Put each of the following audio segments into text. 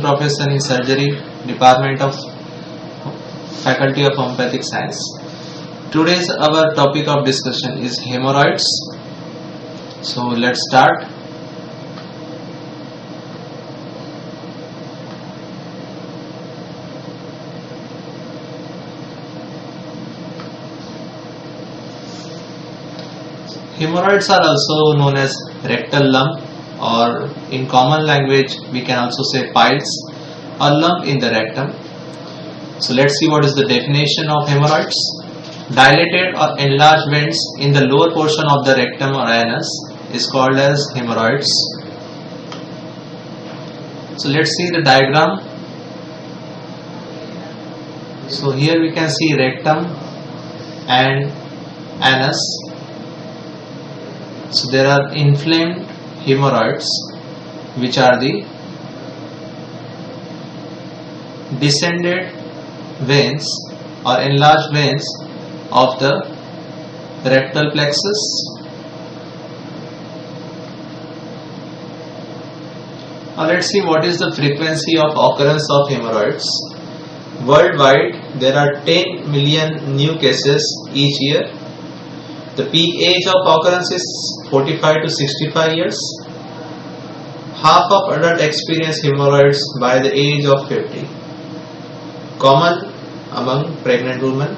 Professor in Surgery, Department of Faculty of Homeopathic Science. Today's our topic of discussion is hemorrhoids. So let's start. Hemorrhoids are also known as rectal lump, or in common language we can also say piles or lump in the rectum. So let's see what is the definition of hemorrhoids. Dilated or enlarged veins in the lower portion of the rectum or anus is called as hemorrhoids. So let's see the diagram. So here we can see rectum and anus. So there are inflamed hemorrhoids, which are the descended veins or enlarged veins of the rectal plexus. Now let's see what is the frequency of occurrence of hemorrhoids. Worldwide there are 10 million new cases each year. The peak age of occurrence is 45 to 65 years. Half of adults experience hemorrhoids by the age of 50. Common among pregnant women.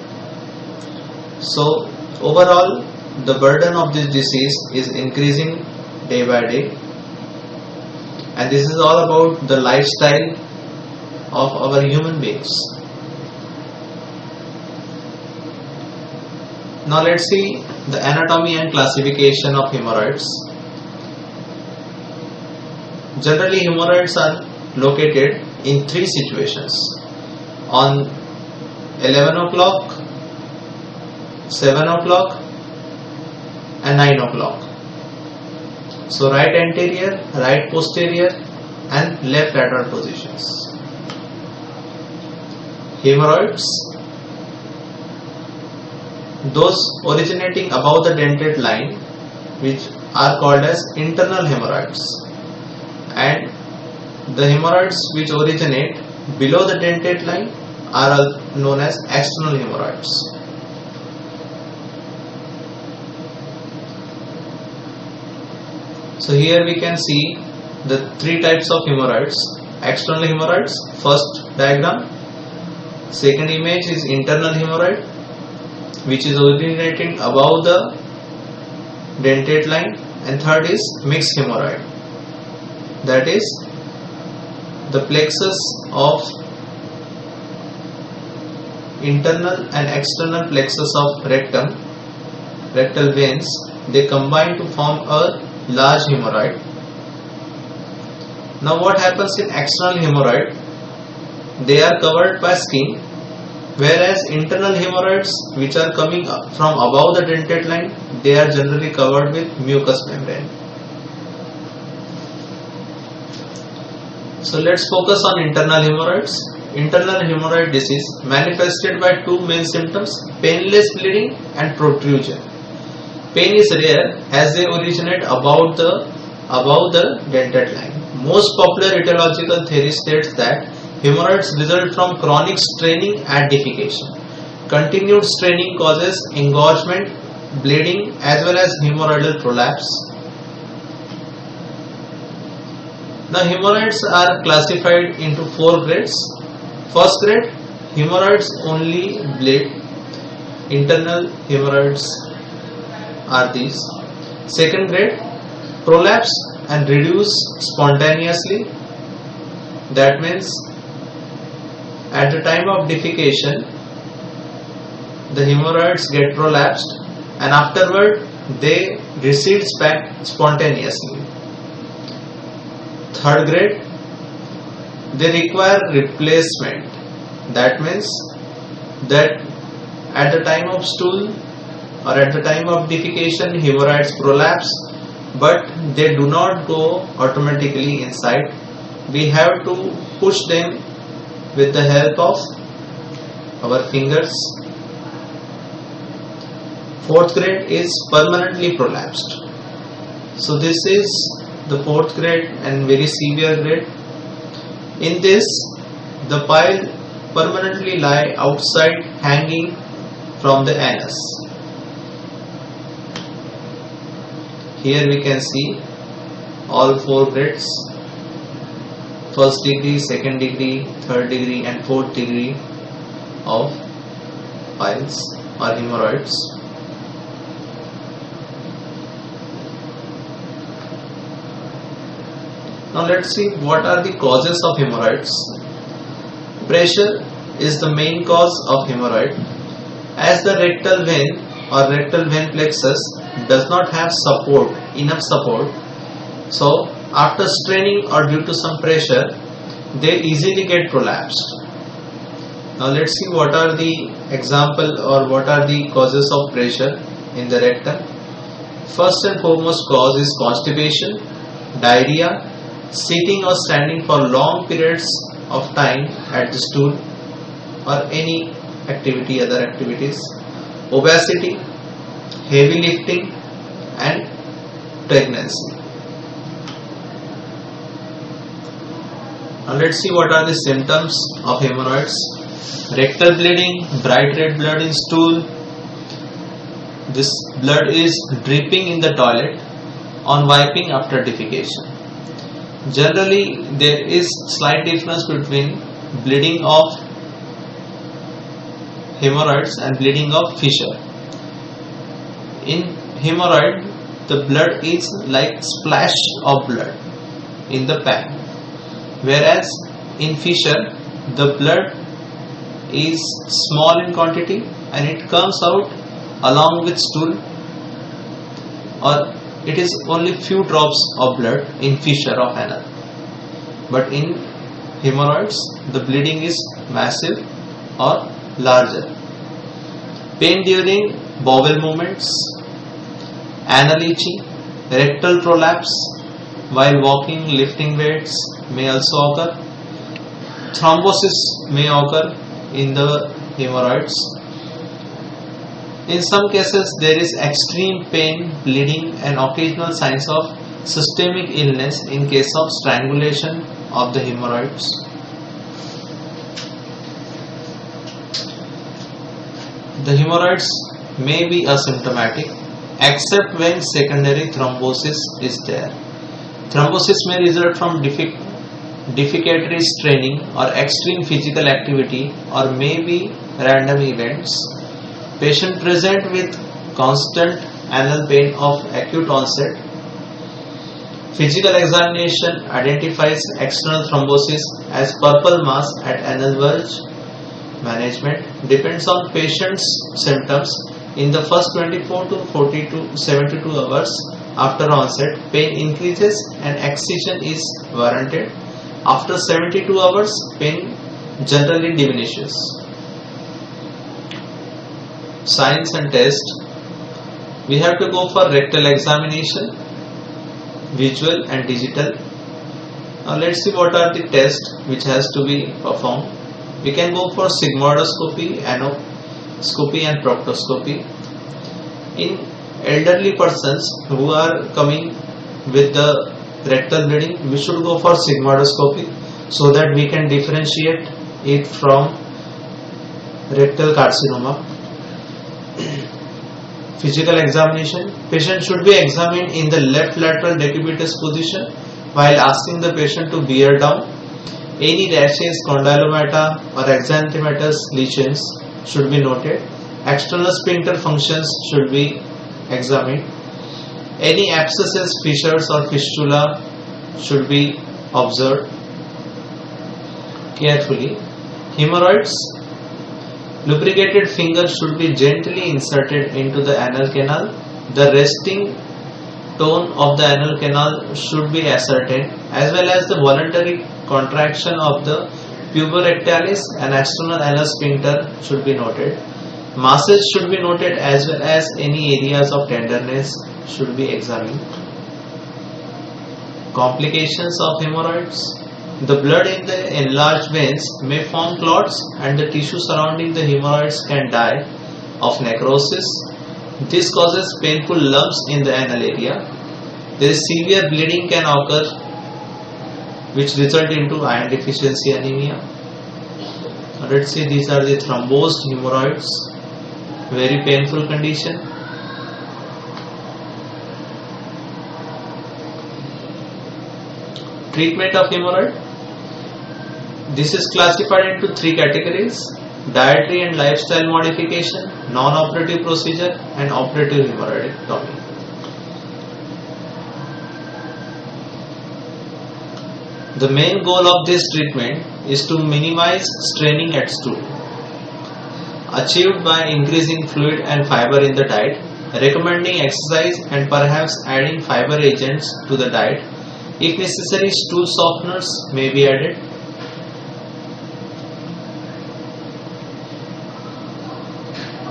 So overall, the burden of this disease is increasing day by day, and this is all about the lifestyle of our human beings. Now let's see the anatomy and classification of hemorrhoids. Generally, hemorrhoids are located in three situations: on 11 o'clock, 7 o'clock and 9 o'clock. So right anterior, right posterior and left lateral positions. Hemorrhoids, those originating above the dentate line, which are called as internal hemorrhoids, and the hemorrhoids which originate below the dentate line are known as external hemorrhoids. So here we can see the three types of hemorrhoids. External hemorrhoids, first diagram. Second image is internal hemorrhoid, which is originating above the dentate line, and third is mixed hemorrhoid, that is the plexus of internal and external plexus of rectum, rectal veins, they combine to form a large hemorrhoid. Now what happens in external hemorrhoid? They are covered by skin, whereas internal hemorrhoids which are coming from above the dentate line, they are generally covered with mucous membrane. So let's focus on internal hemorrhoids. Internal hemorrhoid disease manifested by two main symptoms: painless bleeding and protrusion. Pain is rare as they originate above the dentate line. Most popular etiological theory states that hemorrhoids result from chronic straining at defecation. Continued straining causes engorgement, bleeding as well as hemorrhoidal prolapse. Now hemorrhoids are classified into four grades. First grade, hemorrhoids only bleed. Internal hemorrhoids are these. Second grade, prolapse and reduce spontaneously. That means at the time of defecation, the hemorrhoids get prolapsed and afterward they recede back spontaneously. Third grade, they require replacement. That means that at the time of stool or at the time of defecation, hemorrhoids prolapse, but they do not go automatically inside. We have to push them with the help of our fingers. Fourth grade is permanently prolapsed. So this is the fourth grade and very severe grade. In this, the pile permanently lie outside, hanging from the anus. Here we can see all four grades: first degree, second degree, third degree and fourth degree of piles or hemorrhoids. Now let's see what are the causes of hemorrhoids. Pressure is the main cause of hemorrhoid. As the rectal vein or rectal vein plexus does not have enough support, so after straining or due to some pressure, they easily get prolapsed. Now let's see what are the example or what are the causes of pressure in the rectum. First and foremost cause is constipation, diarrhea, sitting or standing for long periods of time at the stool or any other activities, obesity, heavy lifting and pregnancy. Now let's see what are the symptoms of hemorrhoids. Rectal bleeding, bright red blood in stool. This blood is dripping in the toilet on wiping after defecation. Generally, there is slight difference between bleeding of hemorrhoids and bleeding of fissure. In hemorrhoid, the blood is like splash of blood in the pan, whereas in fissure, the blood is small in quantity and it comes out along with stool, or it is only few drops of blood in fissure of anal. But in hemorrhoids, the bleeding is massive or larger. Pain during bowel movements, anal itching, rectal prolapse while walking, lifting weights may also occur. Thrombosis may occur in the hemorrhoids. In some cases, there is extreme pain, bleeding and occasional signs of systemic illness in case of strangulation of the hemorrhoids. The hemorrhoids may be asymptomatic except when secondary thrombosis is there. Thrombosis may result from defecatory straining or extreme physical activity, or may be random events. Patient present with constant anal pain of acute onset. Physical examination identifies external thrombosis as purple mass at anal verge. Management depends on patient's symptoms. In the first 24 to 72 hours after onset, pain increases and excision is warranted. After 72 hours, pain generally diminishes. Signs and test. We have to go for rectal examination, visual and digital. Now let's see what are the tests which has to be performed. We can go for sigmoidoscopy, anoscopy and proctoscopy. In elderly persons who are coming with the rectal bleeding, we should go for sigmoidoscopy so that we can differentiate it from rectal carcinoma. Physical examination. Patient should be examined in the left lateral decubitus position while asking the patient to bear down. Any rashes, condylomata or exanthematous lesions should be noted. External sphincter functions should be examined. Any abscesses, fissures or fistula should be observed carefully. Hemorrhoids. Lubricated finger should be gently inserted into the anal canal. The resting tone of the anal canal should be ascertained, as well as the voluntary contraction of the puborectalis and external anal sphincter should be noted. Masses should be noted, as well as any areas of tenderness should be examined. Complications of hemorrhoids. The blood in the enlarged veins may form clots and the tissue surrounding the hemorrhoids can die of necrosis. This causes painful lumps in the anal area. There is severe bleeding can occur which result into iron deficiency anemia. Let's see, these are the thrombosed hemorrhoids, very painful condition. Treatment of hemorrhoid. This is classified into three categories: dietary and lifestyle modification, non-operative procedure, and operative hemorrhoidectomy. The main goal of this treatment is to minimize straining at stool, achieved by increasing fluid and fiber in the diet, recommending exercise and perhaps adding fiber agents to the diet. If necessary, stool softeners may be added.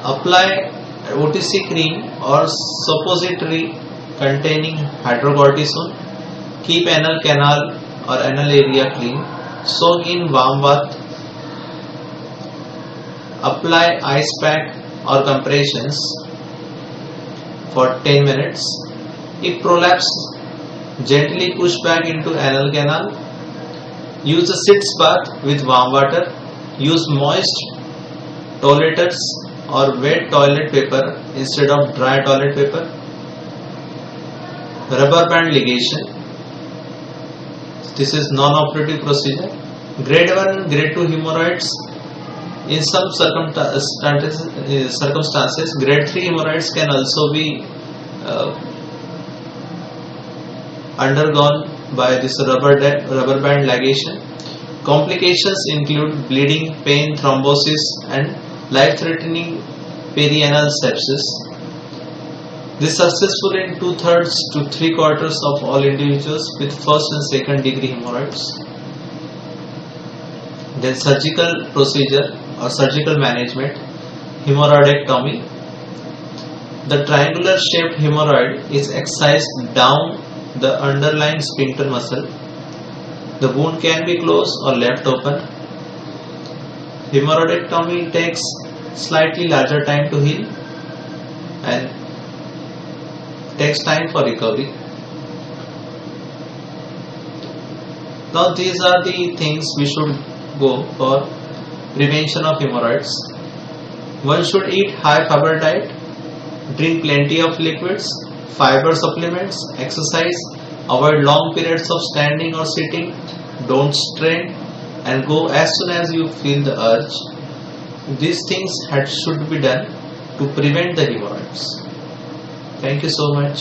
Apply OTC cream or suppository containing hydrocortisone. Keep anal canal or anal area clean. Soak in warm bath. Apply ice pack or compressions for 10 minutes. If prolapsed, gently push back into anal canal. Use a sitz bath with warm water. Use moist toileters or wet toilet paper instead of dry toilet paper. Rubber band ligation. This is non-operative procedure. Grade 1 and grade 2 hemorrhoids. In some circumstances, grade 3 hemorrhoids can also be undergone by this rubber band ligation. Complications include bleeding, pain, thrombosis, and life-threatening perianal sepsis. This is successful in 2/3 to 3/4 of all individuals with first and second degree hemorrhoids. Then surgical procedure or surgical management, hemorrhoidectomy. The triangular shaped hemorrhoid is excised down the underlying sphincter muscle. The wound can be closed or left open. Hemorrhoidectomy takes slightly larger time to heal and takes time for recovery. Now these are the things we should go for prevention of hemorrhoids. One should eat high fiber diet, drink plenty of liquids, fiber supplements, exercise, avoid long periods of standing or sitting, don't strain, and go as soon as you feel the urge. These things should be done to prevent the hemorrhoids. Thank you so much.